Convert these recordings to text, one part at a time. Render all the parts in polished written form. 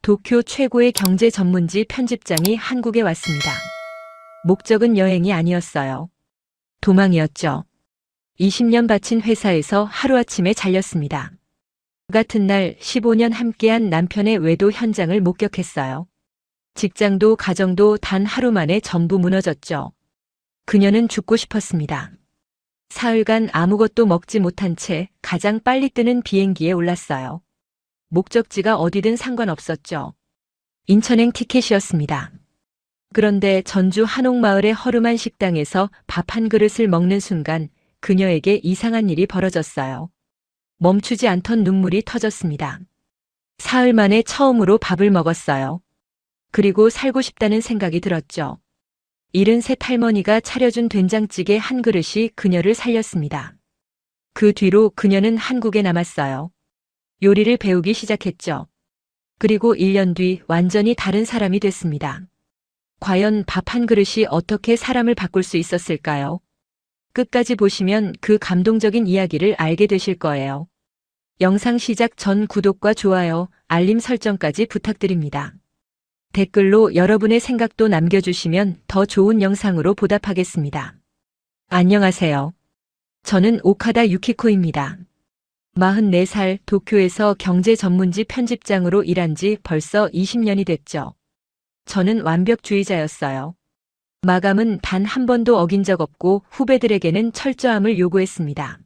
도쿄 최고의 경제 전문지 편집장이 한국에 왔습니다. 목적은 여행이 아니었어요. 도망이었죠. 20년 바친 회사에서 하루아침에 잘렸습니다. 같은 날 15년 함께한 남편의 외도 현장을 목격했어요. 직장도 가정도 단 하루 만에 전부 무너졌죠. 그녀는 죽고 싶었습니다. 사흘간 아무것도 먹지 못한 채 가장 빨리 뜨는 비행기에 올랐어요. 목적지가 어디든 상관없었죠. 인천행 티켓이었습니다. 그런데 전주 한옥마을의 허름한 식당에서 밥 한 그릇을 먹는 순간 그녀에게 이상한 일이 벌어졌어요. 멈추지 않던 눈물이 터졌습니다. 사흘 만에 처음으로 밥을 먹었어요. 그리고 살고 싶다는 생각이 들었죠. 73 할머니가 차려준 된장찌개 한 그릇이 그녀를 살렸습니다. 그 뒤로 그녀는 한국에 남았어요. 요리를 배우기 시작했죠. 그리고 1년 뒤 완전히 다른 사람이 됐습니다. 과연 밥 한 그릇이 어떻게 사람을 바꿀 수 있었을까요? 끝까지 보시면 그 감동적인 이야기를 알게 되실 거예요. 영상 시작 전 구독과 좋아요, 알림 설정까지 부탁드립니다. 댓글로 여러분의 생각도 남겨주시면 더 좋은 영상으로 보답하겠습니다. 안녕하세요. 저는 오카다 유키코입니다. 44살 도쿄에서 경제 전문지 편집장으로 일한 지 벌써 20년이 됐죠. 저는 완벽주의자였어요. 마감은 단 한 번도 어긴 적 없고 후배들에게는 철저함을 요구했습니다.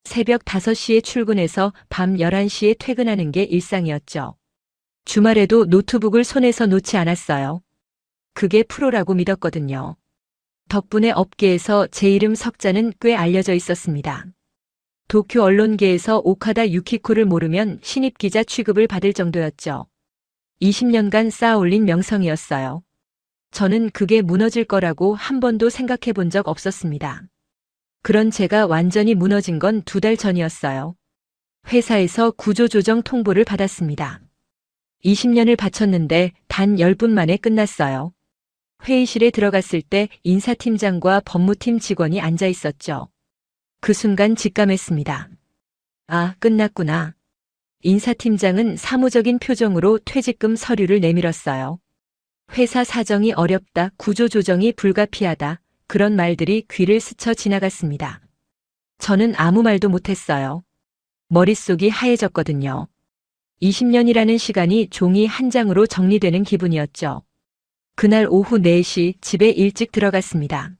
새벽 5시에 출근해서 밤 11시에 퇴근하는 게 일상이었죠. 주말에도 노트북을 손에서 놓지 않았어요. 그게 프로라고 믿었거든요. 덕분에 업계에서 제 이름 석자는 꽤 알려져 있었습니다. 도쿄 언론계에서 오카다 유키코를 모르면 신입 기자 취급을 받을 정도였죠. 20년간 쌓아올린 명성이었어요. 저는 그게 무너질 거라고 한 번도 생각해 본 적 없었습니다. 그런 제가 완전히 무너진 건 2달 전이었어요. 회사에서 구조조정 통보를 받았습니다. 20년을 바쳤는데 단 10분 만에 끝났어요. 회의실에 들어갔을 때 인사팀장과 법무팀 직원이 앉아 있었죠. 그 순간 직감했습니다. 아, 끝났구나. 인사팀장은 사무적인 표정으로 퇴직금 서류를 내밀었어요. 회사 사정이 어렵다, 구조조정이 불가피하다, 그런 말들이 귀를 스쳐 지나갔습니다. 저는 아무 말도 못했어요. 머릿속이 하얘졌거든요. 20년이라는 시간이 종이 한 장으로 정리되는 기분이었죠. 그날 오후 4시 집에 일찍 들어갔습니다.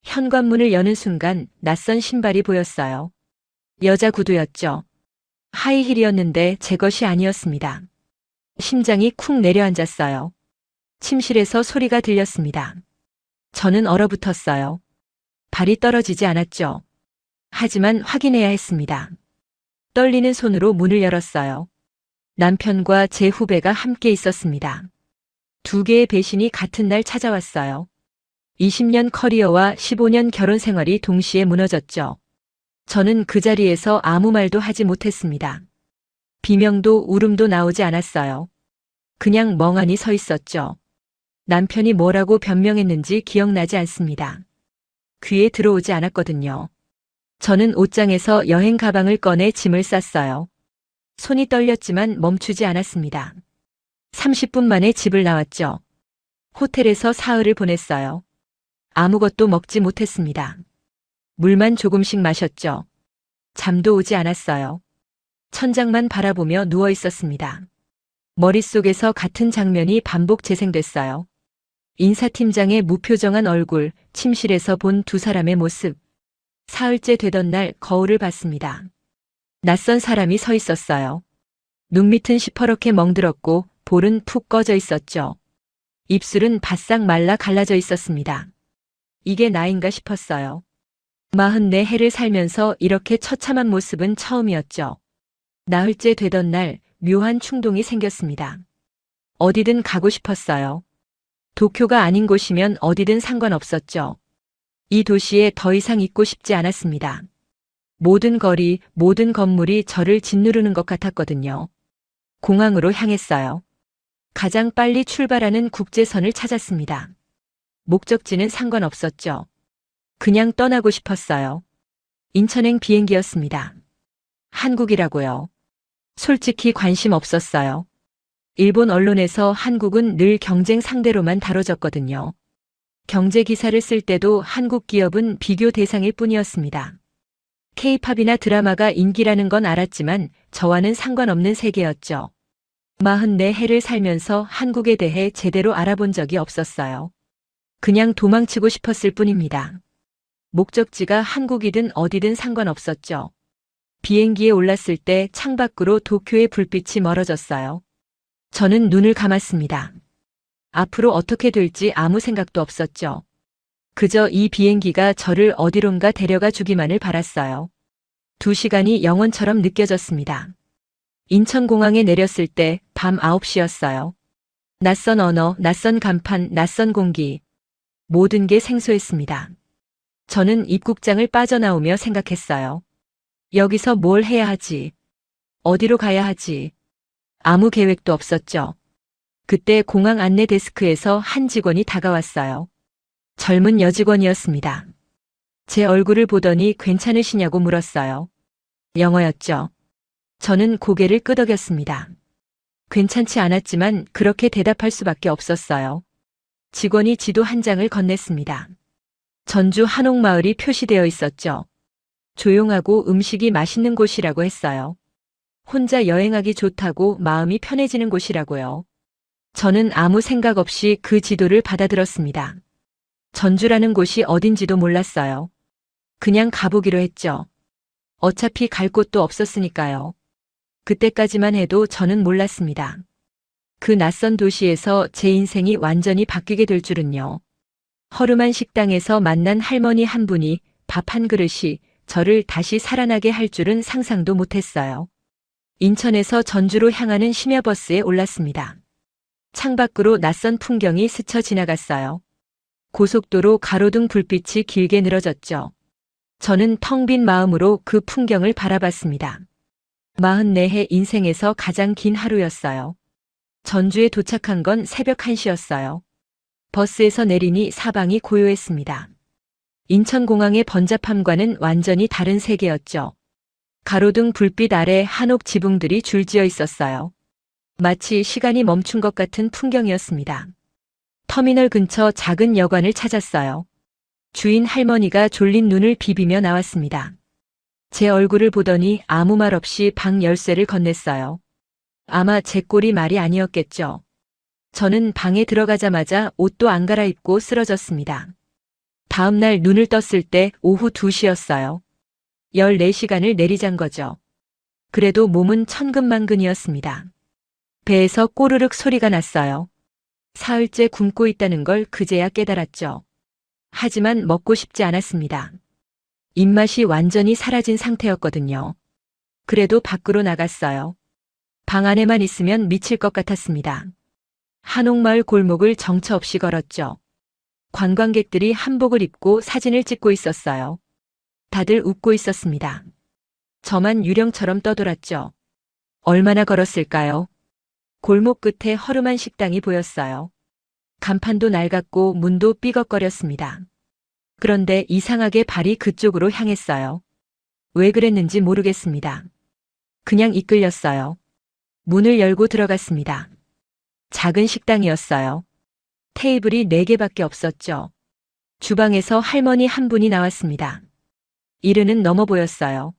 현관문을 여는 순간 낯선 신발이 보였어요. 여자 구두였죠. 하이힐이었는데 제 것이 아니었습니다. 심장이 쿵 내려앉았어요. 침실에서 소리가 들렸습니다. 저는 얼어붙었어요. 발이 떨어지지 않았죠. 하지만 확인해야 했습니다. 떨리는 손으로 문을 열었어요. 남편과 제 후배가 함께 있었습니다. 2개의 배신이 같은 날 찾아왔어요. 20년 커리어와 15년 결혼 생활이 동시에 무너졌죠. 저는 그 자리에서 아무 말도 하지 못했습니다. 비명도 울음도 나오지 않았어요. 그냥 멍하니 서 있었죠. 남편이 뭐라고 변명했는지 기억나지 않습니다. 귀에 들어오지 않았거든요. 저는 옷장에서 여행 가방을 꺼내 짐을 쌌어요. 손이 떨렸지만 멈추지 않았습니다. 30분 만에 집을 나왔죠. 호텔에서 사흘을 보냈어요. 아무것도 먹지 못했습니다. 물만 조금씩 마셨죠. 잠도 오지 않았어요. 천장만 바라보며 누워 있었습니다. 머릿속에서 같은 장면이 반복 재생됐어요. 인사팀장의 무표정한 얼굴, 침실에서 본 2사람의 모습. 사흘째 되던 날 거울을 봤습니다. 낯선 사람이 서 있었어요. 눈밑은 시퍼렇게 멍들었고 볼은 푹 꺼져 있었죠. 입술은 바싹 말라 갈라져 있었습니다. 이게 나인가 싶었어요. 44해를 살면서 이렇게 처참한 모습은 처음이었죠. 나흘째 되던 날 묘한 충동이 생겼습니다. 어디든 가고 싶었어요. 도쿄가 아닌 곳이면 어디든 상관없었죠. 이 도시에 더 이상 있고 싶지 않았습니다. 모든 거리, 모든 건물이 저를 짓누르는 것 같았거든요. 공항으로 향했어요. 가장 빨리 출발하는 국제선을 찾았습니다. 목적지는 상관없었죠. 그냥 떠나고 싶었어요. 인천행 비행기였습니다. 한국이라고요. 솔직히 관심 없었어요. 일본 언론에서 한국은 늘 경쟁 상대로만 다뤄졌거든요. 경제 기사를 쓸 때도 한국 기업은 비교 대상일 뿐이었습니다. K-팝이나 드라마가 인기라는 건 알았지만 저와는 상관없는 세계였죠. 44해를 살면서 한국에 대해 제대로 알아본 적이 없었어요. 그냥 도망치고 싶었을 뿐입니다. 목적지가 한국이든 어디든 상관없었죠. 비행기에 올랐을 때 창밖으로 도쿄의 불빛이 멀어졌어요. 저는 눈을 감았습니다. 앞으로 어떻게 될지 아무 생각도 없었죠. 그저 이 비행기가 저를 어디론가 데려가 주기만을 바랐어요. 2시간이 영원처럼 느껴졌습니다. 인천공항에 내렸을 때 밤 9시였어요. 낯선 언어, 낯선 간판, 낯선 공기. 모든 게 생소했습니다. 저는 입국장을 빠져나오며 생각했어요. 여기서 뭘 해야 하지? 어디로 가야 하지? 아무 계획도 없었죠. 그때 공항 안내 데스크에서 한 직원이 다가왔어요. 젊은 여직원이었습니다. 제 얼굴을 보더니 괜찮으시냐고 물었어요. 영어였죠. 저는 고개를 끄덕였습니다. 괜찮지 않았지만 그렇게 대답할 수밖에 없었어요. 직원이 지도 한 장을 건넸습니다. 전주 한옥마을이 표시되어 있었죠. 조용하고 음식이 맛있는 곳이라고 했어요. 혼자 여행하기 좋다고 마음이 편해지는 곳이라고요. 저는 아무 생각 없이 그 지도를 받아들었습니다. 전주라는 곳이 어딘지도 몰랐어요. 그냥 가보기로 했죠. 어차피 갈 곳도 없었으니까요. 그때까지만 해도 저는 몰랐습니다. 그 낯선 도시에서 제 인생이 완전히 바뀌게 될 줄은요. 허름한 식당에서 만난 할머니 한 분이 밥 한 그릇이 저를 다시 살아나게 할 줄은 상상도 못했어요. 인천에서 전주로 향하는 심야버스에 올랐습니다. 창밖으로 낯선 풍경이 스쳐 지나갔어요. 고속도로 가로등 불빛이 길게 늘어졌죠. 저는 텅 빈 마음으로 그 풍경을 바라봤습니다. 44해 인생에서 가장 긴 하루였어요. 전주에 도착한 건 새벽 1시였어요. 버스에서 내리니 사방이 고요했습니다. 인천공항의 번잡함과는 완전히 다른 세계였죠. 가로등 불빛 아래 한옥 지붕들이 줄지어 있었어요. 마치 시간이 멈춘 것 같은 풍경이었습니다. 터미널 근처 작은 여관을 찾았어요. 주인 할머니가 졸린 눈을 비비며 나왔습니다. 제 얼굴을 보더니 아무 말 없이 방 열쇠를 건넸어요. 아마 제 꼴이 말이 아니었겠죠. 저는 방에 들어가자마자 옷도 안 갈아입고 쓰러졌습니다. 다음 날 눈을 떴을 때 오후 2시였어요. 14시간을 내리잔 거죠. 그래도 몸은 천근만근이었습니다. 배에서 꼬르륵 소리가 났어요. 사흘째 굶고 있다는 걸 그제야 깨달았죠. 하지만 먹고 싶지 않았습니다. 입맛이 완전히 사라진 상태였거든요. 그래도 밖으로 나갔어요. 방 안에만 있으면 미칠 것 같았습니다. 한옥마을 골목을 정처 없이 걸었죠. 관광객들이 한복을 입고 사진을 찍고 있었어요. 다들 웃고 있었습니다. 저만 유령처럼 떠돌았죠. 얼마나 걸었을까요? 골목 끝에 허름한 식당이 보였어요. 간판도 낡았고 문도 삐걱거렸습니다. 그런데 이상하게 발이 그쪽으로 향했어요. 왜 그랬는지 모르겠습니다. 그냥 이끌렸어요. 문을 열고 들어갔습니다. 작은 식당이었어요. 테이블이 4개밖에 없었죠. 주방에서 할머니 한 분이 나왔습니다. 이르는 넘어 보였어요.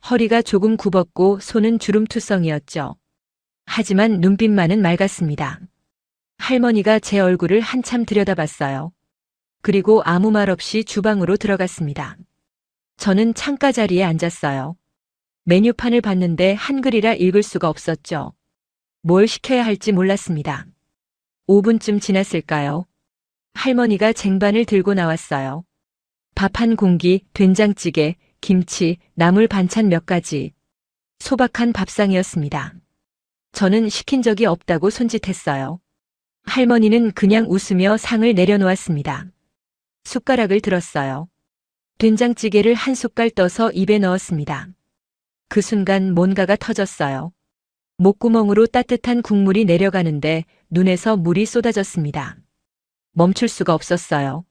허리가 조금 굽었고 손은 주름투성이었죠. 하지만 눈빛만은 맑았습니다. 할머니가 제 얼굴을 한참 들여다봤어요. 그리고 아무 말 없이 주방으로 들어갔습니다. 저는 창가 자리에 앉았어요. 메뉴판을 봤는데 한글이라 읽을 수가 없었죠. 뭘 시켜야 할지 몰랐습니다. 5분쯤 지났을까요? 할머니가 쟁반을 들고 나왔어요. 밥 한 공기, 된장찌개, 김치, 나물 반찬 몇 가지. 소박한 밥상이었습니다. 저는 시킨 적이 없다고 손짓했어요. 할머니는 그냥 웃으며 상을 내려놓았습니다. 숟가락을 들었어요. 된장찌개를 한 숟갈 떠서 입에 넣었습니다. 그 순간 뭔가가 터졌어요. 목구멍으로 따뜻한 국물이 내려가는데 눈에서 물이 쏟아졌습니다. 멈출 수가 없었어요.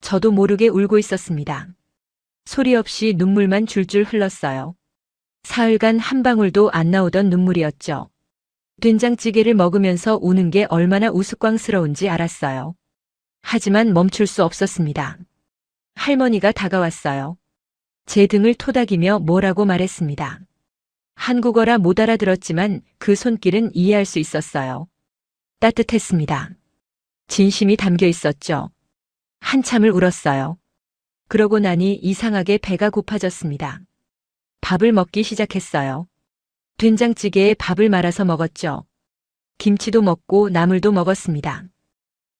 저도 모르게 울고 있었습니다. 소리 없이 눈물만 줄줄 흘렀어요. 사흘간 한 방울도 안 나오던 눈물이었죠. 된장찌개를 먹으면서 우는 게 얼마나 우스꽝스러운지 알았어요. 하지만 멈출 수 없었습니다. 할머니가 다가왔어요. 제 등을 토닥이며 뭐라고 말했습니다. 한국어라 못 알아들었지만 그 손길은 이해할 수 있었어요. 따뜻했습니다. 진심이 담겨 있었죠. 한참을 울었어요. 그러고 나니 이상하게 배가 고파졌습니다. 밥을 먹기 시작했어요. 된장찌개에 밥을 말아서 먹었죠. 김치도 먹고 나물도 먹었습니다.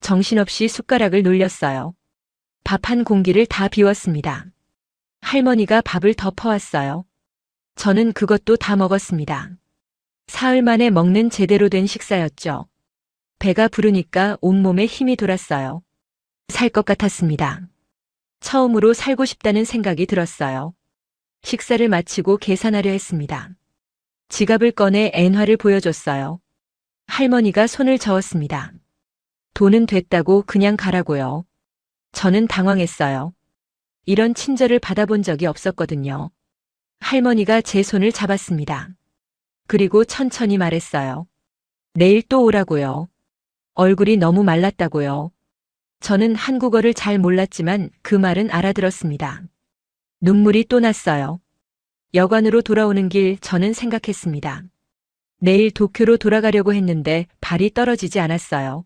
정신없이 숟가락을 놀렸어요. 밥 한 공기를 다 비웠습니다. 할머니가 밥을 더 퍼왔어요. 저는 그것도 다 먹었습니다. 사흘 만에 먹는 제대로 된 식사였죠. 배가 부르니까 온몸에 힘이 돌았어요. 살 것 같았습니다. 처음으로 살고 싶다는 생각이 들었어요. 식사를 마치고 계산하려 했습니다. 지갑을 꺼내 엔화를 보여줬어요. 할머니가 손을 저었습니다. 돈은 됐다고 그냥 가라고요. 저는 당황했어요. 이런 친절을 받아본 적이 없었거든요. 할머니가 제 손을 잡았습니다. 그리고 천천히 말했어요. 내일 또 오라고요. 얼굴이 너무 말랐다고요. 저는 한국어를 잘 몰랐지만 그 말은 알아들었습니다. 눈물이 또 났어요. 여관으로 돌아오는 길 저는 생각했습니다. 내일 도쿄로 돌아가려고 했는데 발이 떨어지지 않았어요.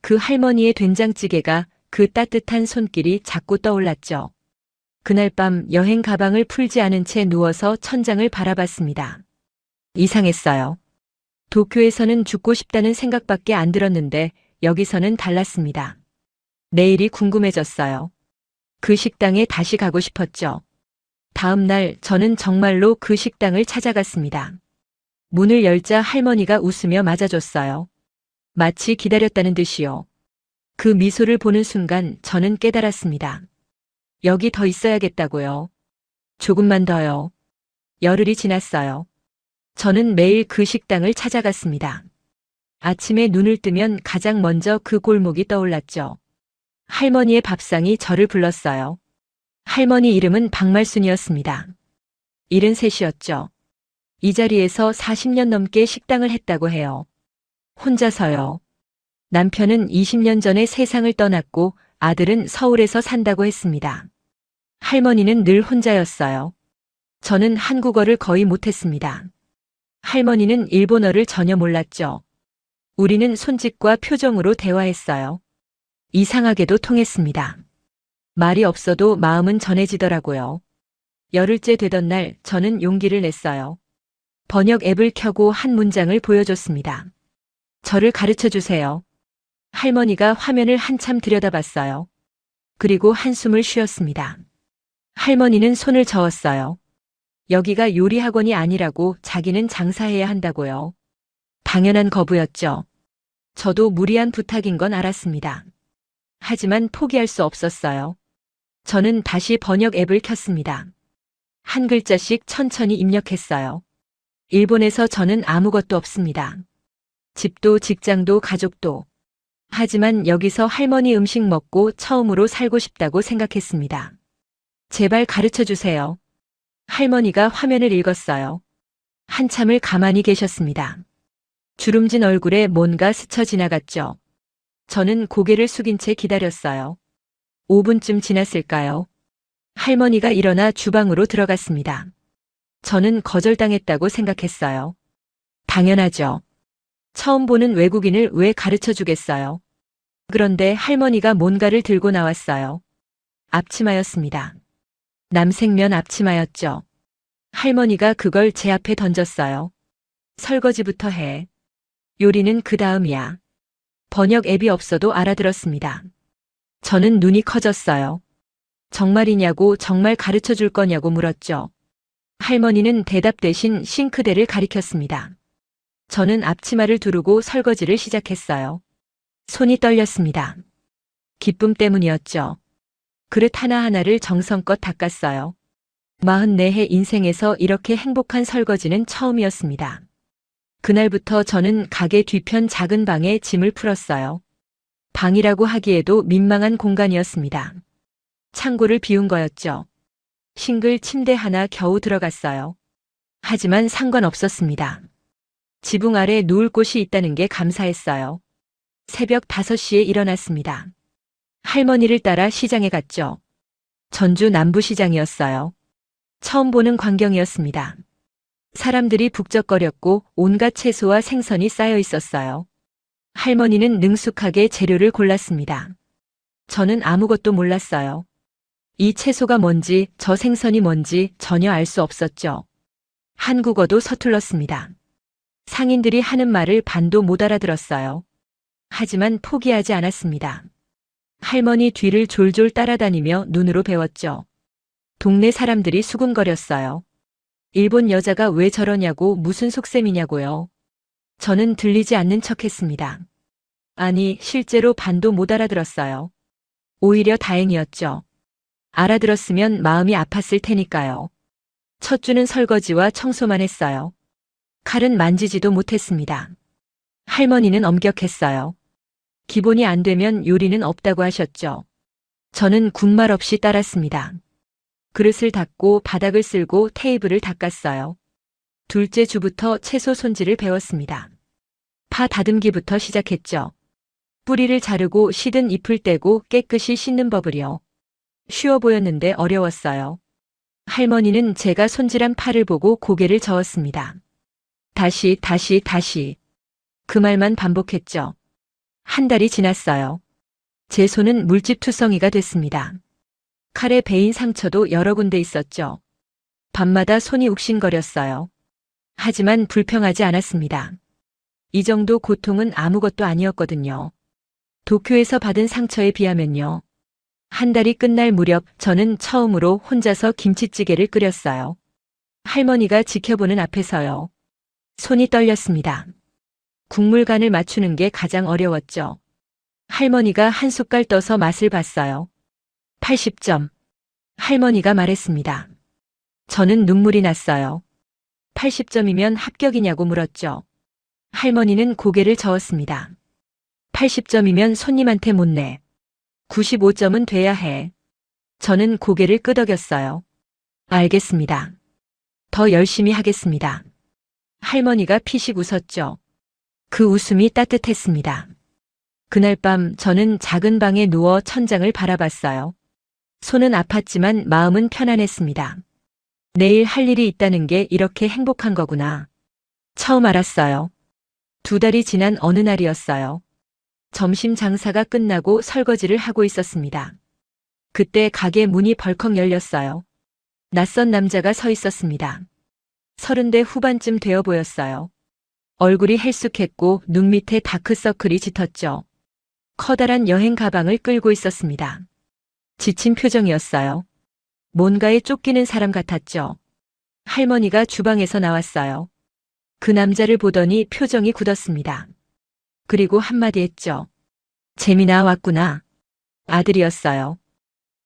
그 할머니의 된장찌개가 그 따뜻한 손길이 자꾸 떠올랐죠. 그날 밤 여행 가방을 풀지 않은 채 누워서 천장을 바라봤습니다. 이상했어요. 도쿄에서는 죽고 싶다는 생각밖에 안 들었는데 여기서는 달랐습니다. 내일이 궁금해졌어요. 그 식당에 다시 가고 싶었죠. 다음 날 저는 정말로 그 식당을 찾아갔습니다. 문을 열자 할머니가 웃으며 맞아줬어요. 마치 기다렸다는 듯이요. 그 미소를 보는 순간 저는 깨달았습니다. 여기 더 있어야겠다고요. 조금만 더요. 열흘이 지났어요. 저는 매일 그 식당을 찾아갔습니다. 아침에 눈을 뜨면 가장 먼저 그 골목이 떠올랐죠. 할머니의 밥상이 저를 불렀어요. 할머니 이름은 박말순이었습니다. 73이었죠. 이 자리에서 40년 넘게 식당을 했다고 해요. 혼자서요. 남편은 20년 전에 세상을 떠났고 아들은 서울에서 산다고 했습니다. 할머니는 늘 혼자였어요. 저는 한국어를 거의 못했습니다. 할머니는 일본어를 전혀 몰랐죠. 우리는 손짓과 표정으로 대화했어요. 이상하게도 통했습니다. 말이 없어도 마음은 전해지더라고요. 열흘째 되던 날 저는 용기를 냈어요. 번역 앱을 켜고 한 문장을 보여줬습니다. 저를 가르쳐 주세요. 할머니가 화면을 한참 들여다봤어요. 그리고 한숨을 쉬었습니다. 할머니는 손을 저었어요. 여기가 요리학원이 아니라고 자기는 장사해야 한다고요. 당연한 거부였죠. 저도 무리한 부탁인 건 알았습니다. 하지만 포기할 수 없었어요. 저는 다시 번역 앱을 켰습니다. 한 글자씩 천천히 입력했어요. 일본에서 저는 아무것도 없습니다. 집도 직장도 가족도. 하지만 여기서 할머니 음식 먹고 처음으로 살고 싶다고 생각했습니다. 제발 가르쳐 주세요. 할머니가 화면을 읽었어요. 한참을 가만히 계셨습니다. 주름진 얼굴에 뭔가 스쳐 지나갔죠. 저는 고개를 숙인 채 기다렸어요. 5분쯤 지났을까요? 할머니가 일어나 주방으로 들어갔습니다. 저는 거절당했다고 생각했어요. 당연하죠. 처음 보는 외국인을 왜 가르쳐 주겠어요? 그런데 할머니가 뭔가를 들고 나왔어요. 앞치마였습니다. 남색면 앞치마였죠. 할머니가 그걸 제 앞에 던졌어요. 설거지부터 해. 요리는 그 다음이야. 번역 앱이 없어도 알아들었습니다. 저는 눈이 커졌어요. 정말이냐고, 정말 가르쳐 줄 거냐고 물었죠. 할머니는 대답 대신 싱크대를 가리켰습니다. 저는 앞치마를 두르고 설거지를 시작했어요. 손이 떨렸습니다. 기쁨 때문이었죠. 그릇 하나하나를 정성껏 닦았어요. 44해 인생에서 이렇게 행복한 설거지는 처음이었습니다. 그날부터 저는 가게 뒤편 작은 방에 짐을 풀었어요. 방이라고 하기에도 민망한 공간이었습니다. 창고를 비운 거였죠. 싱글 침대 하나 겨우 들어갔어요. 하지만 상관없었습니다. 지붕 아래 누울 곳이 있다는 게 감사했어요. 새벽 5시에 일어났습니다. 할머니를 따라 시장에 갔죠. 전주 남부시장이었어요. 처음 보는 광경이었습니다. 사람들이 북적거렸고 온갖 채소와 생선이 쌓여 있었어요. 할머니는 능숙하게 재료를 골랐습니다. 저는 아무것도 몰랐어요. 이 채소가 뭔지, 저 생선이 뭔지 전혀 알 수 없었죠. 한국어도 서툴렀습니다. 상인들이 하는 말을 반도 못 알아들었어요. 하지만 포기하지 않았습니다. 할머니 뒤를 졸졸 따라다니며 눈으로 배웠죠. 동네 사람들이 수군거렸어요. 일본 여자가 왜 저러냐고, 무슨 속셈이냐고요. 저는 들리지 않는 척했습니다. 아니, 실제로 반도 못 알아들었어요. 오히려 다행이었죠. 알아들었으면 마음이 아팠을 테니까요. 첫 주는 설거지와 청소만 했어요. 칼은 만지지도 못했습니다. 할머니는 엄격했어요. 기본이 안 되면 요리는 없다고 하셨죠. 저는 군말 없이 따랐습니다. 그릇을 닦고 바닥을 쓸고 테이블을 닦았어요. 둘째 주부터 채소 손질을 배웠습니다. 파 다듬기부터 시작했죠. 뿌리를 자르고 시든 잎을 떼고 깨끗이 씻는 법을요. 쉬워 보였는데 어려웠어요. 할머니는 제가 손질한 파를 보고 고개를 저었습니다. 다시. 그 말만 반복했죠. 한 달이 지났어요. 제 손은 물집투성이가 됐습니다. 칼에 베인 상처도 여러 군데 있었죠. 밤마다 손이 욱신거렸어요. 하지만 불평하지 않았습니다. 이 정도 고통은 아무것도 아니었거든요. 도쿄에서 받은 상처에 비하면요. 한 달이 끝날 무렵 저는 처음으로 혼자서 김치찌개를 끓였어요. 할머니가 지켜보는 앞에서요. 손이 떨렸습니다. 국물간을 맞추는 게 가장 어려웠죠. 할머니가 한 숟갈 떠서 맛을 봤어요. 80점. 할머니가 말했습니다. 저는 눈물이 났어요. 80점이면 합격이냐고 물었죠. 할머니는 고개를 저었습니다. 80점이면 손님한테 못 내. 95점은 돼야 해. 저는 고개를 끄덕였어요. 알겠습니다. 더 열심히 하겠습니다. 할머니가 피식 웃었죠. 그 웃음이 따뜻했습니다. 그날 밤 저는 작은 방에 누워 천장을 바라봤어요. 손은 아팠지만 마음은 편안했습니다. 내일 할 일이 있다는 게 이렇게 행복한 거구나. 처음 알았어요. 2달이 지난 어느 날이었어요. 점심 장사가 끝나고 설거지를 하고 있었습니다. 그때 가게 문이 벌컥 열렸어요. 낯선 남자가 서 있었습니다. 30대 후반쯤 되어 보였어요. 얼굴이 헬쑥했고 눈 밑에 다크서클이 짙었죠. 커다란 여행 가방을 끌고 있었습니다. 지친 표정이었어요. 뭔가에 쫓기는 사람 같았죠. 할머니가 주방에서 나왔어요. 그 남자를 보더니 표정이 굳었습니다. 그리고 한마디 했죠. 재민아 왔구나. 아들이었어요.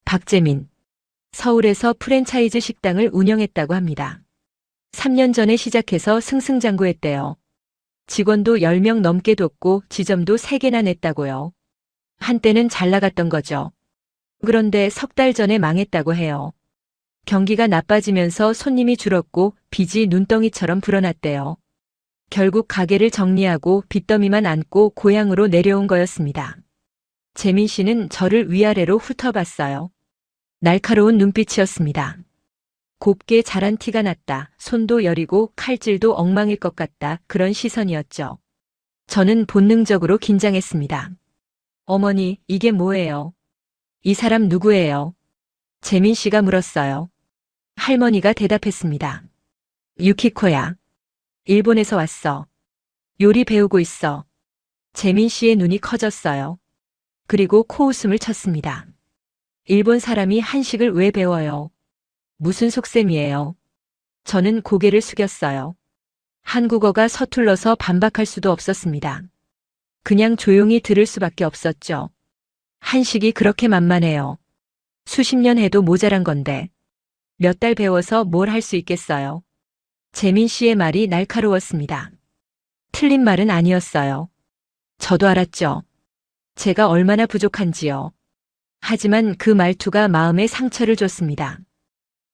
박재민. 서울에서 프랜차이즈 식당을 운영했다고 합니다. 3년 전에 시작해서 승승장구했대요. 직원도 10명 넘게 뒀고 지점도 3개나 냈다고요. 한때는 잘 나갔던 거죠. 그런데 3달 전에 망했다고 해요. 경기가 나빠지면서 손님이 줄었고 빚이 눈덩이처럼 불어났대요. 결국 가게를 정리하고 빚더미만 안고 고향으로 내려온 거였습니다. 재민 씨는 저를 위아래로 훑어봤어요. 날카로운 눈빛이었습니다. 곱게 자란 티가 났다. 손도 여리고 칼질도 엉망일 것 같다. 그런 시선이었죠. 저는 본능적으로 긴장했습니다. 어머니, 이게 뭐예요? 이 사람 누구예요? 재민 씨가 물었어요. 할머니가 대답했습니다. 유키코야. 일본에서 왔어. 요리 배우고 있어. 재민 씨의 눈이 커졌어요. 그리고 코웃음을 쳤습니다. 일본 사람이 한식을 왜 배워요? 무슨 속셈이에요? 저는 고개를 숙였어요. 한국어가 서툴러서 반박할 수도 없었습니다. 그냥 조용히 들을 수밖에 없었죠. 한식이 그렇게 만만해요. 수십 년 해도 모자란 건데. 몇 달 배워서 뭘 할 수 있겠어요? 재민 씨의 말이 날카로웠습니다. 틀린 말은 아니었어요. 저도 알았죠. 제가 얼마나 부족한지요. 하지만 그 말투가 마음에 상처를 줬습니다.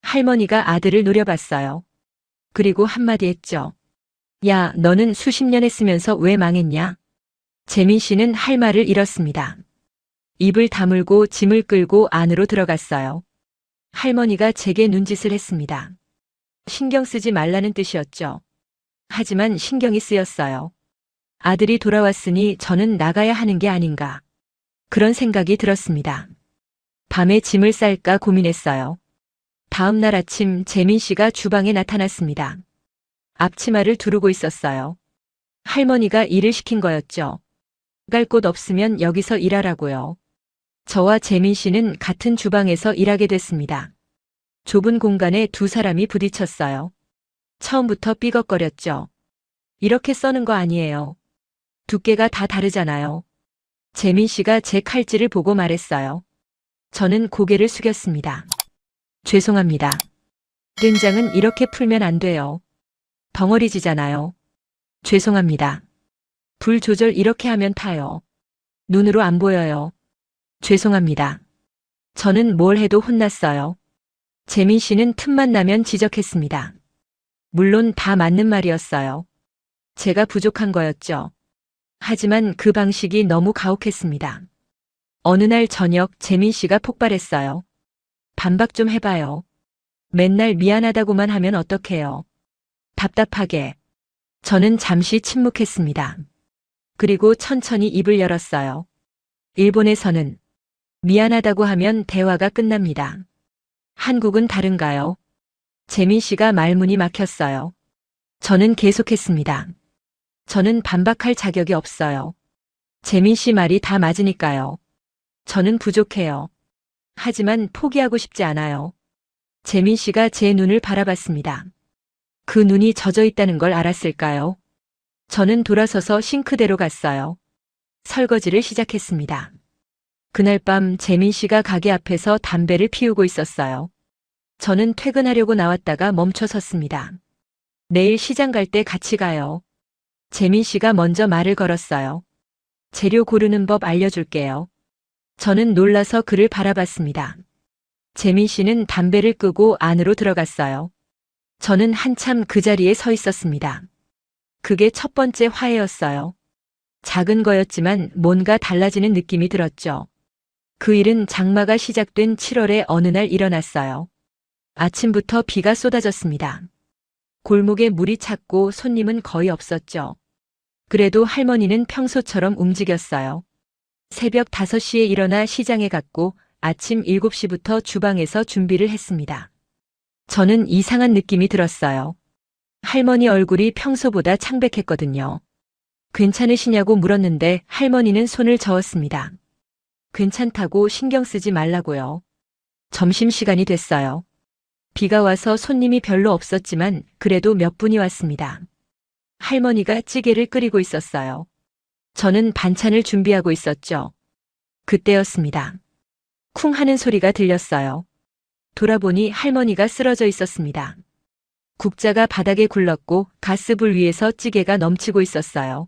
할머니가 아들을 노려봤어요. 그리고 한마디 했죠. 야, 너는 수십 년 했으면서 왜 망했냐? 재민 씨는 할 말을 잃었습니다. 입을 다물고 짐을 끌고 안으로 들어갔어요. 할머니가 제게 눈짓을 했습니다. 신경 쓰지 말라는 뜻이었죠. 하지만 신경이 쓰였어요. 아들이 돌아왔으니 저는 나가야 하는 게 아닌가. 그런 생각이 들었습니다. 밤에 짐을 쌀까 고민했어요. 다음 날 아침 재민 씨가 주방에 나타났습니다. 앞치마를 두르고 있었어요. 할머니가 일을 시킨 거였죠. 갈 곳 없으면 여기서 일하라고요. 저와 재민 씨는 같은 주방에서 일하게 됐습니다. 좁은 공간에 두 사람이 부딪혔어요. 처음부터 삐걱거렸죠. 이렇게 써는 거 아니에요. 두께가 다 다르잖아요. 재민 씨가 제 칼질을 보고 말했어요. 저는 고개를 숙였습니다. 죄송합니다. 된장은 이렇게 풀면 안 돼요. 덩어리지잖아요. 죄송합니다. 불 조절 이렇게 하면 타요. 눈으로 안 보여요. 죄송합니다. 저는 뭘 해도 혼났어요. 재민 씨는 틈만 나면 지적했습니다. 물론 다 맞는 말이었어요. 제가 부족한 거였죠. 하지만 그 방식이 너무 가혹했습니다. 어느 날 저녁 재민 씨가 폭발했어요. 반박 좀 해봐요. 맨날 미안하다고만 하면 어떡해요. 답답하게. 저는 잠시 침묵했습니다. 그리고 천천히 입을 열었어요. 일본에서는 미안하다고 하면 대화가 끝납니다. 한국은 다른가요? 재민 씨가 말문이 막혔어요. 저는 계속했습니다. 저는 반박할 자격이 없어요. 재민 씨 말이 다 맞으니까요. 저는 부족해요. 하지만 포기하고 싶지 않아요. 재민 씨가 제 눈을 바라봤습니다. 그 눈이 젖어 있다는 걸 알았을까요? 저는 돌아서서 싱크대로 갔어요. 설거지를 시작했습니다. 그날 밤 재민 씨가 가게 앞에서 담배를 피우고 있었어요. 저는 퇴근하려고 나왔다가 멈춰 섰습니다. 내일 시장 갈 때 같이 가요. 재민 씨가 먼저 말을 걸었어요. 재료 고르는 법 알려줄게요. 저는 놀라서 그를 바라봤습니다. 재민 씨는 담배를 끄고 안으로 들어갔어요. 저는 한참 그 자리에 서 있었습니다. 그게 첫 번째 화해였어요. 작은 거였지만 뭔가 달라지는 느낌이 들었죠. 그 일은 장마가 시작된 7월의 어느 날 일어났어요. 아침부터 비가 쏟아졌습니다. 골목에 물이 찼고 손님은 거의 없었죠. 그래도 할머니는 평소처럼 움직였어요. 새벽 5시에 일어나 시장에 갔고 아침 7시부터 주방에서 준비를 했습니다. 저는 이상한 느낌이 들었어요. 할머니 얼굴이 평소보다 창백했거든요. 괜찮으시냐고 물었는데 할머니는 손을 저었습니다. 괜찮다고 신경 쓰지 말라고요. 점심시간이 됐어요. 비가 와서 손님이 별로 없었지만 그래도 몇 분이 왔습니다. 할머니가 찌개를 끓이고 있었어요. 저는 반찬을 준비하고 있었죠. 그때였습니다. 쿵 하는 소리가 들렸어요. 돌아보니 할머니가 쓰러져 있었습니다. 국자가 바닥에 굴렀고 가스불 위에서 찌개가 넘치고 있었어요.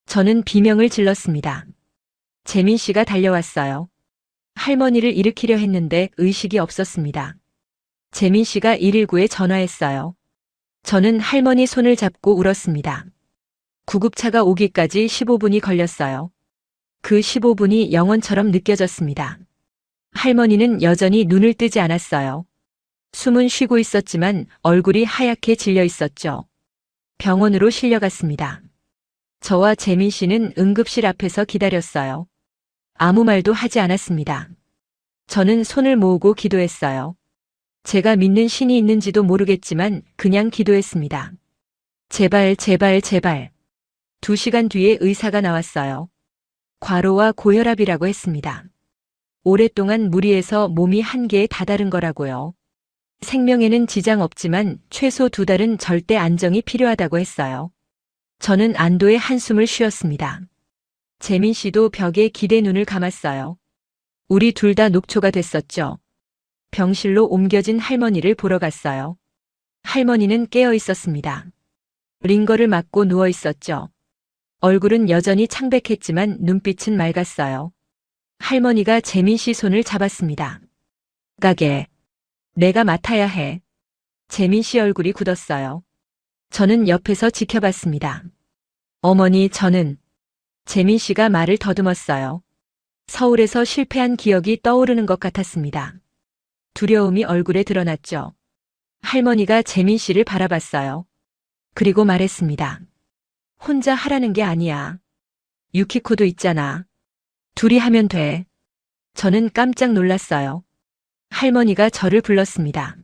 저는 비명을 질렀습니다. 재민 씨가 달려왔어요. 할머니를 일으키려 했는데 의식이 없었습니다. 재민 씨가 119에 전화했어요. 저는 할머니 손을 잡고 울었습니다. 구급차가 오기까지 15분이 걸렸어요. 그 15분이 영원처럼 느껴졌습니다. 할머니는 여전히 눈을 뜨지 않았어요. 숨은 쉬고 있었지만 얼굴이 하얗게 질려 있었죠. 병원으로 실려갔습니다. 저와 재민 씨는 응급실 앞에서 기다렸어요. 아무 말도 하지 않았습니다. 저는 손을 모으고 기도했어요. 제가 믿는 신이 있는지도 모르겠지만 그냥 기도했습니다. 제발, 제발, 제발. 2시간 뒤에 의사가 나왔어요. 과로와 고혈압이라고 했습니다. 오랫동안 무리해서 몸이 한계에 다다른 거라고요. 생명에는 지장 없지만 최소 2달은 절대 안정이 필요하다고 했어요. 저는 안도의 한숨을 쉬었습니다. 재민 씨도 벽에 기대 눈을 감았어요. 우리 둘 다 녹초가 됐었죠. 병실로 옮겨진 할머니를 보러 갔어요. 할머니는 깨어 있었습니다. 링거를 맞고 누워 있었죠. 얼굴은 여전히 창백했지만 눈빛은 맑았어요. 할머니가 재민 씨 손을 잡았습니다. 가게. 내가 맡아야 해. 재민 씨 얼굴이 굳었어요. 저는 옆에서 지켜봤습니다. 어머니, 저는 재민 씨가 말을 더듬었어요. 서울에서 실패한 기억이 떠오르는 것 같았습니다. 두려움이 얼굴에 드러났죠. 할머니가 재민 씨를 바라봤어요. 그리고 말했습니다. 혼자 하라는 게 아니야. 유키코도 있잖아. 둘이 하면 돼. 저는 깜짝 놀랐어요. 할머니가 저를 불렀습니다.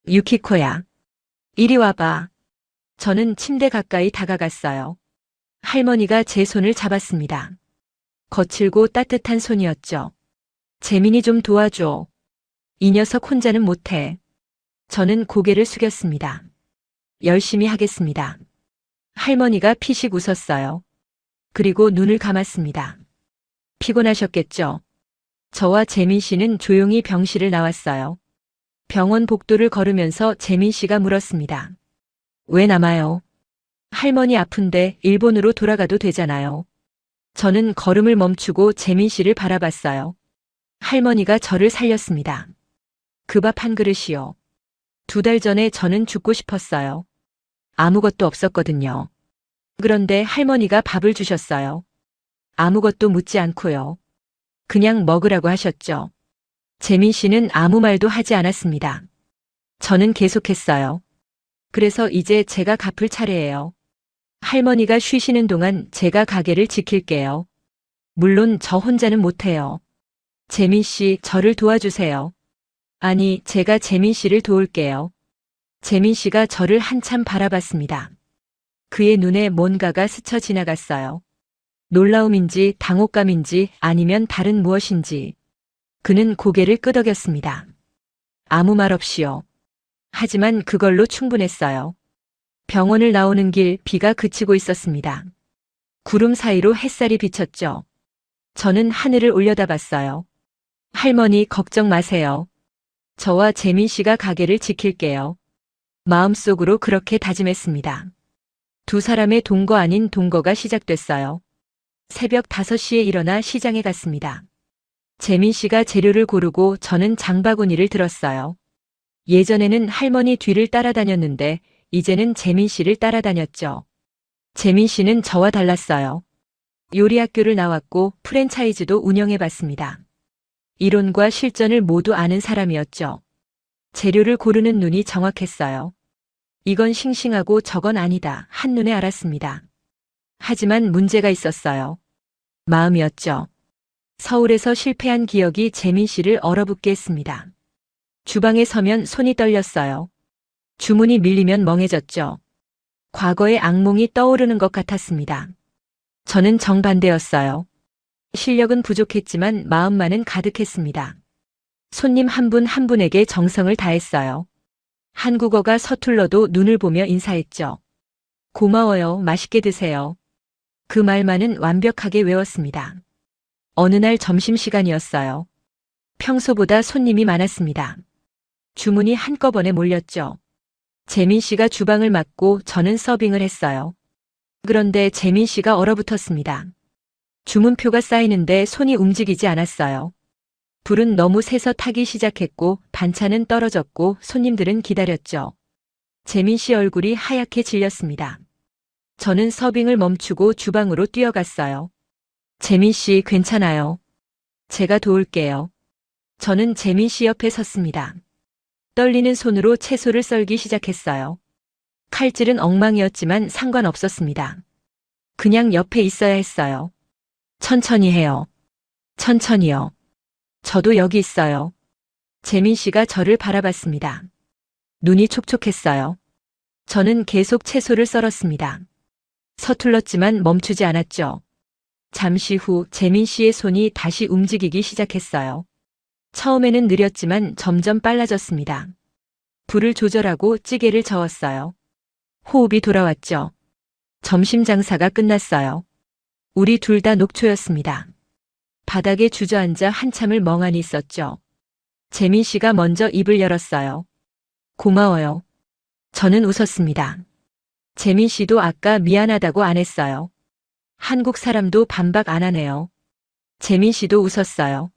유키코야. 이리 와봐. 저는 침대 가까이 다가갔어요. 할머니가 제 손을 잡았습니다. 거칠고 따뜻한 손이었죠. 재민이 좀 도와줘. 이 녀석 혼자는 못해. 저는 고개를 숙였습니다. 열심히 하겠습니다. 할머니가 피식 웃었어요. 그리고 눈을 감았습니다. 피곤하셨겠죠? 저와 재민 씨는 조용히 병실을 나왔어요. 병원 복도를 걸으면서 재민 씨가 물었습니다. 왜 남아요? 할머니 아픈데 일본으로 돌아가도 되잖아요. 저는 걸음을 멈추고 재민 씨를 바라봤어요. 할머니가 저를 살렸습니다. 그 밥 한 그릇이요. 2달 전에 저는 죽고 싶었어요. 아무것도 없었거든요. 그런데 할머니가 밥을 주셨어요. 아무것도 묻지 않고요. 그냥 먹으라고 하셨죠. 재민 씨는 아무 말도 하지 않았습니다. 저는 계속했어요. 그래서 이제 제가 갚을 차례예요. 할머니가 쉬시는 동안 제가 가게를 지킬게요. 물론 저 혼자는 못해요. 재민 씨, 저를 도와주세요. 아니, 제가 재민 씨를 도울게요. 재민 씨가 저를 한참 바라봤습니다. 그의 눈에 뭔가가 스쳐 지나갔어요. 놀라움인지 당혹감인지 아니면 다른 무엇인지. 그는 고개를 끄덕였습니다. 아무 말 없이요. 하지만 그걸로 충분했어요. 병원을 나오는 길 비가 그치고 있었습니다. 구름 사이로 햇살이 비쳤죠. 저는 하늘을 올려다봤어요. 할머니 걱정 마세요. 저와 재민 씨가 가게를 지킬게요. 마음속으로 그렇게 다짐했습니다. 두 사람의 동거 아닌 동거가 시작됐어요. 새벽 5시에 일어나 시장에 갔습니다. 재민 씨가 재료를 고르고 저는 장바구니를 들었어요. 예전에는 할머니 뒤를 따라다녔는데 이제는 재민 씨를 따라다녔죠. 재민 씨는 저와 달랐어요. 요리학교를 나왔고 프랜차이즈도 운영해봤습니다. 이론과 실전을 모두 아는 사람이었죠. 재료를 고르는 눈이 정확했어요. 이건 싱싱하고 저건 아니다. 한눈에 알았습니다. 하지만 문제가 있었어요. 마음이었죠. 서울에서 실패한 기억이 재민 씨를 얼어붙게 했습니다. 주방에 서면 손이 떨렸어요. 주문이 밀리면 멍해졌죠. 과거의 악몽이 떠오르는 것 같았습니다. 저는 정반대였어요. 실력은 부족했지만 마음만은 가득했습니다. 손님 한 분 한 분에게 정성을 다했어요. 한국어가 서툴러도 눈을 보며 인사했죠. 고마워요. 맛있게 드세요. 그 말만은 완벽하게 외웠습니다. 어느 날 점심시간이었어요. 평소보다 손님이 많았습니다. 주문이 한꺼번에 몰렸죠. 재민 씨가 주방을 맡고 저는 서빙을 했어요. 그런데 재민 씨가 얼어붙었습니다. 주문표가 쌓이는데 손이 움직이지 않았어요. 불은 너무 세서 타기 시작했고 반찬은 떨어졌고 손님들은 기다렸죠. 재민 씨 얼굴이 하얗게 질렸습니다. 저는 서빙을 멈추고 주방으로 뛰어갔어요. 재민 씨 괜찮아요. 제가 도울게요. 저는 재민 씨 옆에 섰습니다. 떨리는 손으로 채소를 썰기 시작했어요. 칼질은 엉망이었지만 상관없었습니다. 그냥 옆에 있어야 했어요. 천천히 해요. 천천히요. 저도 여기 있어요. 재민 씨가 저를 바라봤습니다. 눈이 촉촉했어요. 저는 계속 채소를 썰었습니다. 서툴렀지만 멈추지 않았죠. 잠시 후 재민 씨의 손이 다시 움직이기 시작했어요. 처음에는 느렸지만 점점 빨라졌습니다. 불을 조절하고 찌개를 저었어요. 호흡이 돌아왔죠. 점심 장사가 끝났어요. 우리 둘 다 녹초였습니다. 바닥에 주저앉아 한참을 멍하니 있었죠. 재민 씨가 먼저 입을 열었어요. 고마워요. 저는 웃었습니다. 재민 씨도 아까 미안하다고 안 했어요. 한국 사람도 반박 안 하네요. 재민 씨도 웃었어요.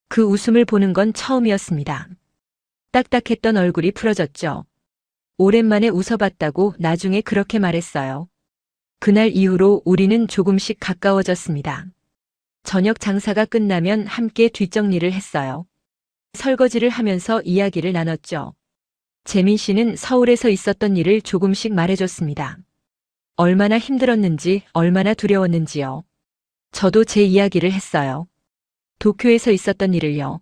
그 웃음을 보는 건 처음이었습니다. 딱딱했던 얼굴이 풀어졌죠. 오랜만에 웃어봤다고 나중에 그렇게 말했어요. 그날 이후로 우리는 조금씩 가까워졌습니다. 저녁 장사가 끝나면 함께 뒷정리를 했어요. 설거지를 하면서 이야기를 나눴죠. 재민 씨는 서울에서 있었던 일을 조금씩 말해줬습니다. 얼마나 힘들었는지, 얼마나 두려웠는지요. 저도 제 이야기를 했어요. 도쿄에서 있었던 일을요.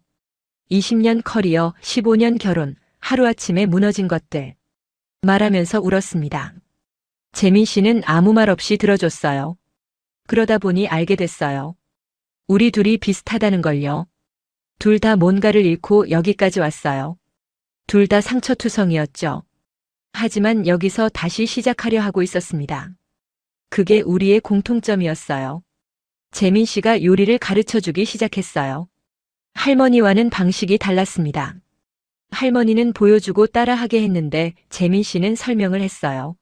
20년 커리어, 15년 결혼, 하루아침에 무너진 것들. 말하면서 울었습니다. 재민 씨는 아무 말 없이 들어줬어요. 그러다 보니 알게 됐어요. 우리 둘이 비슷하다는 걸요. 둘 다 뭔가를 잃고 여기까지 왔어요. 둘 다 상처투성이었죠. 하지만 여기서 다시 시작하려 하고 있었습니다. 그게 우리의 공통점이었어요. 재민 씨가 요리를 가르쳐 주기 시작했어요. 할머니와는 방식이 달랐습니다. 할머니는 보여주고 따라하게 했는데 재민 씨는 설명을 했어요.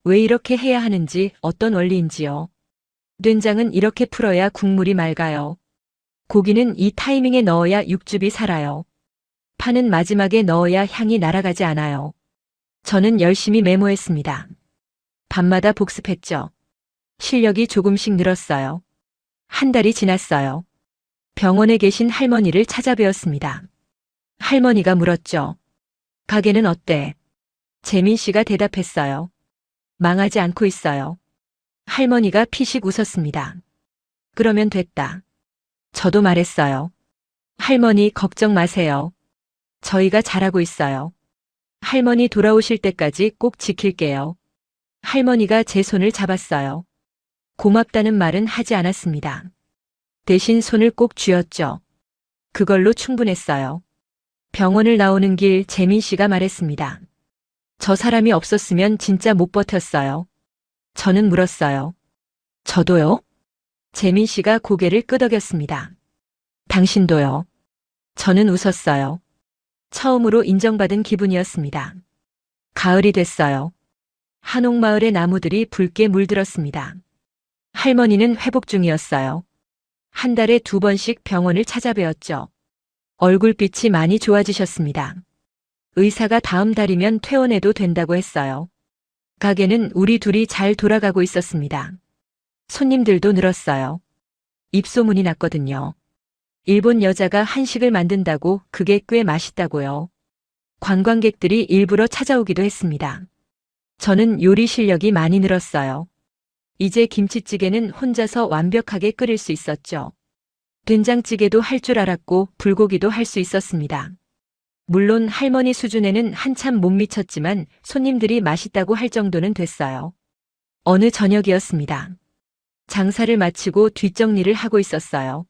왜 이렇게 해야 하는지, 어떤 원리인지요. 된장은 이렇게 풀어야 국물이 맑아요. 고기는 이 타이밍에 넣어야 육즙이 살아요. 파는 마지막에 넣어야 향이 날아가지 않아요. 저는 열심히 메모했습니다. 밤마다 복습했죠. 실력이 조금씩 늘었어요. 한 달이 지났어요. 병원에 계신 할머니를 찾아뵈었습니다. 할머니가 물었죠. 가게는 어때? 재민 씨가 대답했어요. 망하지 않고 있어요. 할머니가 피식 웃었습니다. 그러면 됐다. 저도 말했어요. 할머니 걱정 마세요. 저희가 잘하고 있어요. 할머니 돌아오실 때까지 꼭 지킬게요. 할머니가 제 손을 잡았어요. 고맙다는 말은 하지 않았습니다. 대신 손을 꼭 쥐었죠. 그걸로 충분했어요. 병원을 나오는 길 재민 씨가 말했습니다. 저 사람이 없었으면 진짜 못 버텼어요. 저는 물었어요. 저도요? 재민 씨가 고개를 끄덕였습니다. 당신도요. 저는 웃었어요. 처음으로 인정받은 기분이었습니다. 가을이 됐어요. 한옥마을의 나무들이 붉게 물들었습니다. 할머니는 회복 중이었어요. 한 달에 2번씩 병원을 찾아뵈었죠. 얼굴빛이 많이 좋아지셨습니다. 의사가 다음 달이면 퇴원해도 된다고 했어요. 가게는 우리 둘이 잘 돌아가고 있었습니다. 손님들도 늘었어요. 입소문이 났거든요. 일본 여자가 한식을 만든다고 그게 꽤 맛있다고요. 관광객들이 일부러 찾아오기도 했습니다. 저는 요리 실력이 많이 늘었어요. 이제 김치찌개는 혼자서 완벽하게 끓일 수 있었죠. 된장찌개도 할 줄 알았고 불고기도 할 수 있었습니다. 물론 할머니 수준에는 한참 못 미쳤지만 손님들이 맛있다고 할 정도는 됐어요. 어느 저녁이었습니다. 장사를 마치고 뒷정리를 하고 있었어요.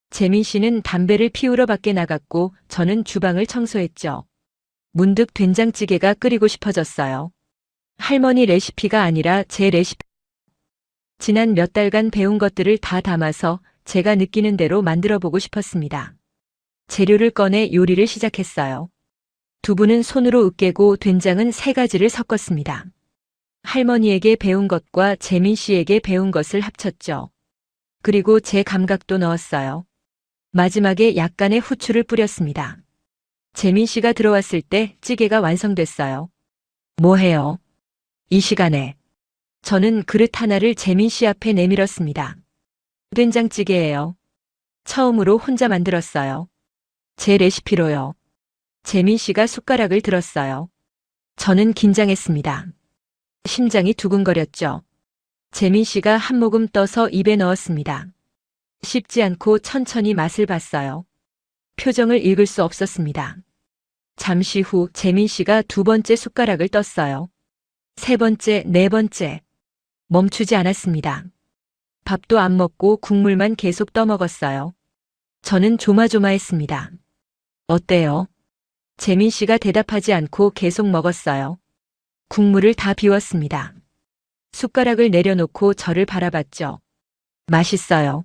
재민 씨는 담배를 피우러 밖에 나갔고 저는 주방을 청소했죠. 문득 된장찌개가 끓이고 싶어졌어요. 할머니 레시피가 아니라 제 레시피. 지난 몇 달간 배운 것들을 다 담아서 제가 느끼는 대로 만들어 보고 싶었습니다. 재료를 꺼내 요리를 시작했어요. 두부는 손으로 으깨고 된장은 3가지를 섞었습니다. 할머니에게 배운 것과 재민 씨에게 배운 것을 합쳤죠. 그리고 제 감각도 넣었어요. 마지막에 약간의 후추를 뿌렸습니다. 재민 씨가 들어왔을 때 찌개가 완성됐어요. 뭐 해요? 이 시간에. 저는 그릇 하나를 재민 씨 앞에 내밀었습니다. 된장찌개예요. 처음으로 혼자 만들었어요. 제 레시피로요. 재민 씨가 숟가락을 들었어요. 저는 긴장했습니다. 심장이 두근거렸죠. 재민 씨가 한 모금 떠서 입에 넣었습니다. 씹지 않고 천천히 맛을 봤어요. 표정을 읽을 수 없었습니다. 잠시 후 재민 씨가 2번째 숟가락을 떴어요. 3번째, 4번째. 멈추지 않았습니다. 밥도 안 먹고 국물만 계속 떠먹었어요. 저는 조마조마했습니다. 어때요? 재민 씨가 대답하지 않고 계속 먹었어요. 국물을 다 비웠습니다. 숟가락을 내려놓고 저를 바라봤죠. 맛있어요.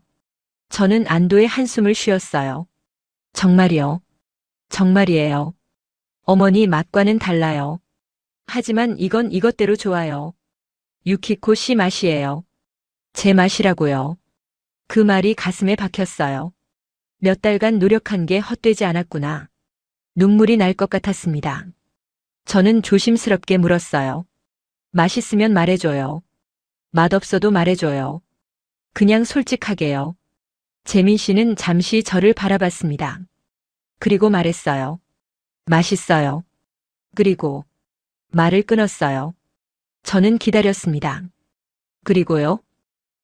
저는 안도의 한숨을 쉬었어요. 정말이요. 정말이에요. 어머니 맛과는 달라요. 하지만 이건 이것대로 좋아요. 유키코 씨 맛이에요. 제 맛이라고요. 그 말이 가슴에 박혔어요. 몇 달간 노력한 게 헛되지 않았구나. 눈물이 날 것 같았습니다. 저는 조심스럽게 물었어요. 맛있으면 말해줘요. 맛없어도 말해줘요. 그냥 솔직하게요. 재민 씨는 잠시 저를 바라봤습니다. 그리고 말했어요. 맛있어요. 그리고 말을 끊었어요. 저는 기다렸습니다. 그리고요.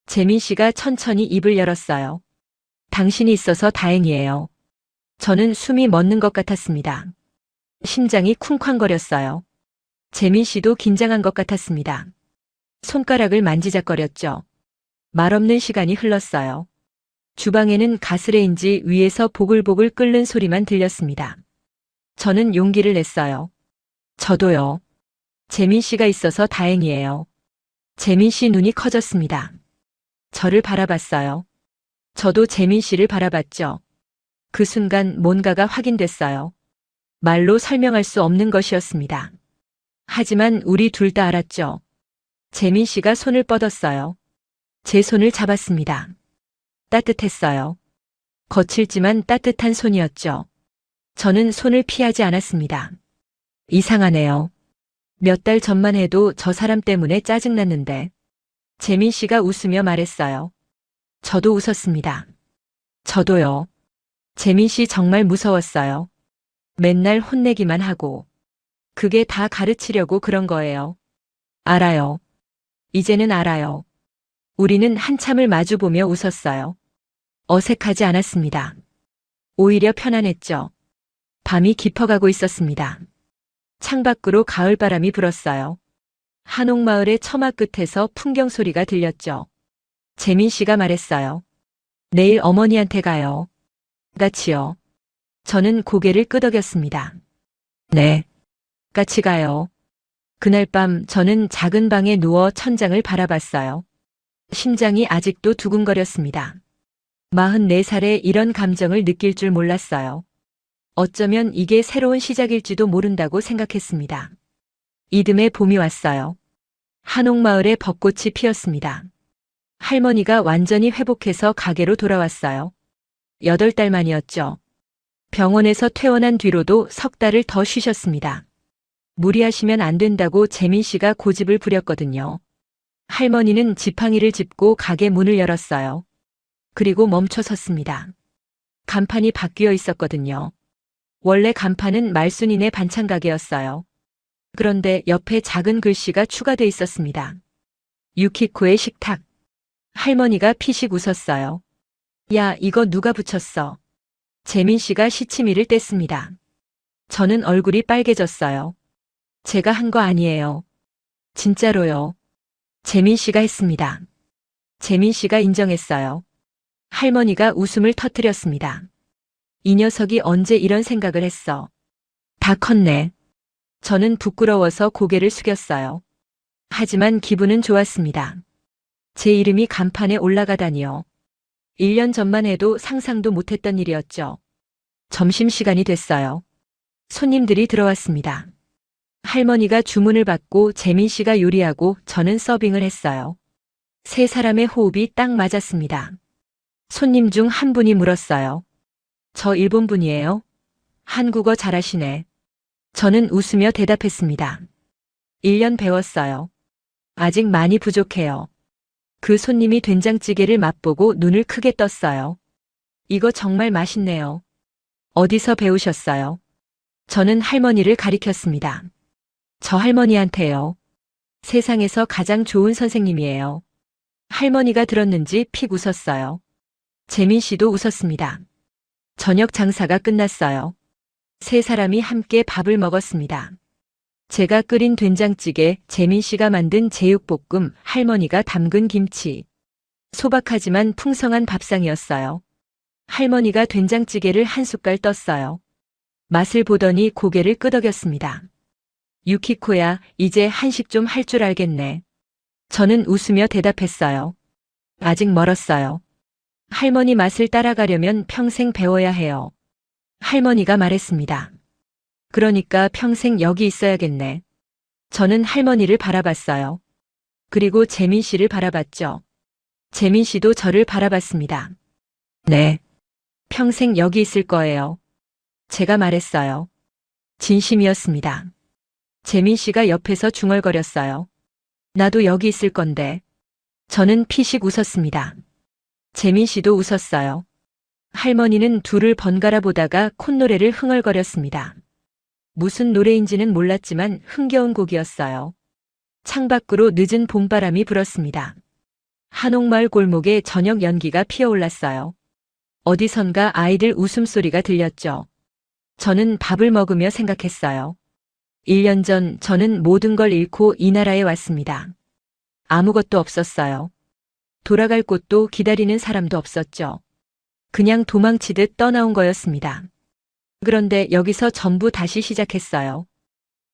재민 씨가 천천히 입을 열었어요. 당신이 있어서 다행이에요. 저는 숨이 멎는 것 같았습니다. 심장이 쿵쾅거렸어요. 재민 씨도 긴장한 것 같았습니다. 손가락을 만지작거렸죠. 말없는 시간이 흘렀어요. 주방에는 가스레인지 위에서 보글보글 끓는 소리만 들렸습니다. 저는 용기를 냈어요. 저도요. 재민 씨가 있어서 다행이에요. 재민 씨 눈이 커졌습니다. 저를 바라봤어요. 저도 재민 씨를 바라봤죠. 그 순간 뭔가가 확인됐어요. 말로 설명할 수 없는 것이었습니다. 하지만 우리 둘 다 알았죠. 재민 씨가 손을 뻗었어요. 제 손을 잡았습니다. 따뜻했어요. 거칠지만 따뜻한 손이었죠. 저는 손을 피하지 않았습니다. 이상하네요. 몇 달 전만 해도 저 사람 때문에 짜증났는데. 재민 씨가 웃으며 말했어요. 저도 웃었습니다. 저도요. 재민 씨 정말 무서웠어요. 맨날 혼내기만 하고. 그게 다 가르치려고 그런 거예요. 알아요. 이제는 알아요. 우리는 한참을 마주보며 웃었어요. 어색하지 않았습니다. 오히려 편안했죠. 밤이 깊어가고 있었습니다. 창밖으로 가을바람이 불었어요. 한옥마을의 처마 끝에서 풍경 소리가 들렸죠. 재민 씨가 말했어요. 내일 어머니한테 가요. 같이요. 저는 고개를 끄덕였습니다. 네. 같이 가요. 그날 밤 저는 작은 방에 누워 천장을 바라봤어요. 심장이 아직도 두근거렸습니다. 44살에 이런 감정을 느낄 줄 몰랐어요. 어쩌면 이게 새로운 시작일지도 모른다고 생각했습니다. 이듬해 봄이 왔어요. 한옥마을에 벚꽃이 피었습니다. 할머니가 완전히 회복해서 가게로 돌아왔어요. 8달 만이었죠. 병원에서 퇴원한 뒤로도 석 달을 더 쉬셨습니다. 무리하시면 안 된다고 재민 씨가 고집을 부렸거든요. 할머니는 지팡이를 짚고 가게 문을 열었어요. 그리고 멈춰 섰습니다. 간판이 바뀌어 있었거든요. 원래 간판은 말순이네 반찬 가게였어요. 그런데 옆에 작은 글씨가 추가돼 있었습니다. 유키코의 식탁. 할머니가 피식 웃었어요. 야, 이거 누가 붙였어? 재민 씨가 시치미를 뗐습니다. 저는 얼굴이 빨개졌어요. 제가 한 거 아니에요. 진짜로요. 재민 씨가 했습니다. 재민 씨가 인정했어요. 할머니가 웃음을 터뜨렸습니다. 이 녀석이 언제 이런 생각을 했어. 다 컸네. 저는 부끄러워서 고개를 숙였어요. 하지만 기분은 좋았습니다. 제 이름이 간판에 올라가다니요. 1년 전만 해도 상상도 못했던 일이었죠. 점심시간이 됐어요. 손님들이 들어왔습니다. 할머니가 주문을 받고 재민 씨가 요리하고 저는 서빙을 했어요. 세 사람의 호흡이 딱 맞았습니다. 손님 중 한 분이 물었어요. 저 일본 분이에요? 한국어 잘하시네. 저는 웃으며 대답했습니다. 1년 배웠어요. 아직 많이 부족해요. 그 손님이 된장찌개를 맛보고 눈을 크게 떴어요. 이거 정말 맛있네요. 어디서 배우셨어요? 저는 할머니를 가리켰습니다. 저 할머니한테요. 세상에서 가장 좋은 선생님이에요. 할머니가 들었는지 픽 웃었어요. 재민 씨도 웃었습니다. 저녁 장사가 끝났어요. 세 사람이 함께 밥을 먹었습니다. 제가 끓인 된장찌개, 재민 씨가 만든 제육볶음, 할머니가 담근 김치. 소박하지만 풍성한 밥상이었어요. 할머니가 된장찌개를 한 숟갈 떴어요. 맛을 보더니 고개를 끄덕였습니다. 유키코야, 이제 한식 좀 할 줄 알겠네. 저는 웃으며 대답했어요. 아직 멀었어요. 할머니 맛을 따라가려면 평생 배워야 해요. 할머니가 말했습니다. 그러니까 평생 여기 있어야겠네. 저는 할머니를 바라봤어요. 그리고 재민 씨를 바라봤죠. 재민 씨도 저를 바라봤습니다. 네. 평생 여기 있을 거예요. 제가 말했어요. 진심이었습니다. 재민 씨가 옆에서 중얼거렸어요. 나도 여기 있을 건데. 저는 피식 웃었습니다. 재민 씨도 웃었어요. 할머니는 둘을 번갈아 보다가 콧노래를 흥얼거렸습니다. 무슨 노래인지는 몰랐지만 흥겨운 곡이었어요. 창밖으로 늦은 봄바람이 불었습니다. 한옥마을 골목에 저녁 연기가 피어올랐어요. 어디선가 아이들 웃음소리가 들렸죠. 저는 밥을 먹으며 생각했어요. 1년 전 저는 모든 걸 잃고 이 나라에 왔습니다. 아무것도 없었어요. 돌아갈 곳도 기다리는 사람도 없었죠. 그냥 도망치듯 떠나온 거였습니다. 그런데 여기서 전부 다시 시작했어요.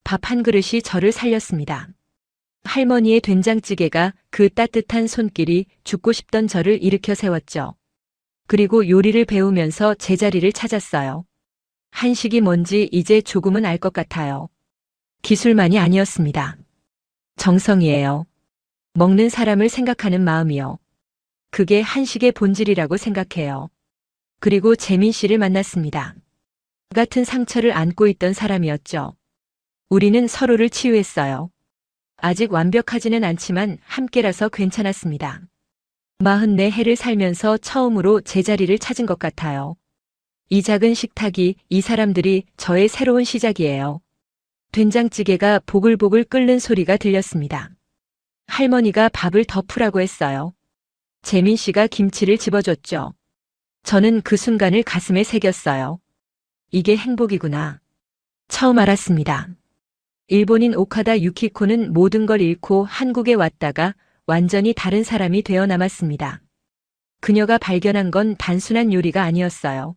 밥 한 그릇이 저를 살렸습니다. 할머니의 된장찌개가 그 따뜻한 손길이 죽고 싶던 저를 일으켜 세웠죠. 그리고 요리를 배우면서 제자리를 찾았어요. 한식이 뭔지 이제 조금은 알 것 같아요. 기술만이 아니었습니다. 정성이에요. 먹는 사람을 생각하는 마음이요. 그게 한식의 본질이라고 생각해요. 그리고 재민 씨를 만났습니다. 같은 상처를 안고 있던 사람이었죠. 우리는 서로를 치유했어요. 아직 완벽하지는 않지만 함께라서 괜찮았습니다. 44해를 살면서 처음으로 제자리를 찾은 것 같아요. 이 작은 식탁이, 이 사람들이 저의 새로운 시작이에요. 된장찌개가 보글보글 끓는 소리가 들렸습니다. 할머니가 밥을 더 푸라고 했어요. 재민 씨가 김치를 집어줬죠. 저는 그 순간을 가슴에 새겼어요. 이게 행복이구나. 처음 알았습니다. 일본인 오카다 유키코는 모든 걸 잃고 한국에 왔다가 완전히 다른 사람이 되어 남았습니다. 그녀가 발견한 건 단순한 요리가 아니었어요.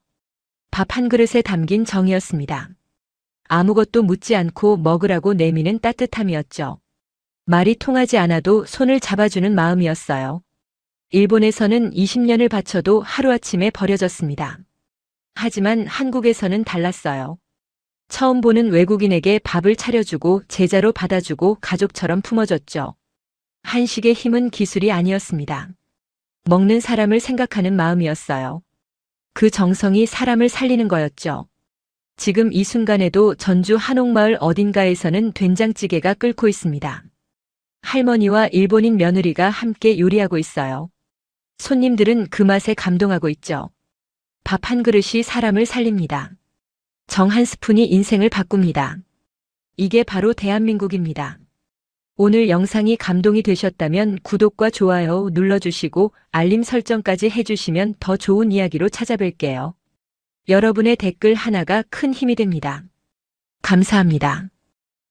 밥 한 그릇에 담긴 정이었습니다. 아무것도 묻지 않고 먹으라고 내미는 따뜻함이었죠. 말이 통하지 않아도 손을 잡아주는 마음이었어요. 일본에서는 20년을 바쳐도 하루아침에 버려졌습니다. 하지만 한국에서는 달랐어요. 처음 보는 외국인에게 밥을 차려주고 제자로 받아주고 가족처럼 품어줬죠. 한식의 힘은 기술이 아니었습니다. 먹는 사람을 생각하는 마음이었어요. 그 정성이 사람을 살리는 거였죠. 지금 이 순간에도 전주 한옥마을 어딘가에서는 된장찌개가 끓고 있습니다. 할머니와 일본인 며느리가 함께 요리하고 있어요. 손님들은 그 맛에 감동하고 있죠. 밥 한 그릇이 사람을 살립니다. 정 한 스푼이 인생을 바꿉니다. 이게 바로 대한민국입니다. 오늘 영상이 감동이 되셨다면 구독과 좋아요 눌러주시고 알림 설정까지 해주시면 더 좋은 이야기로 찾아뵐게요. 여러분의 댓글 하나가 큰 힘이 됩니다. 감사합니다.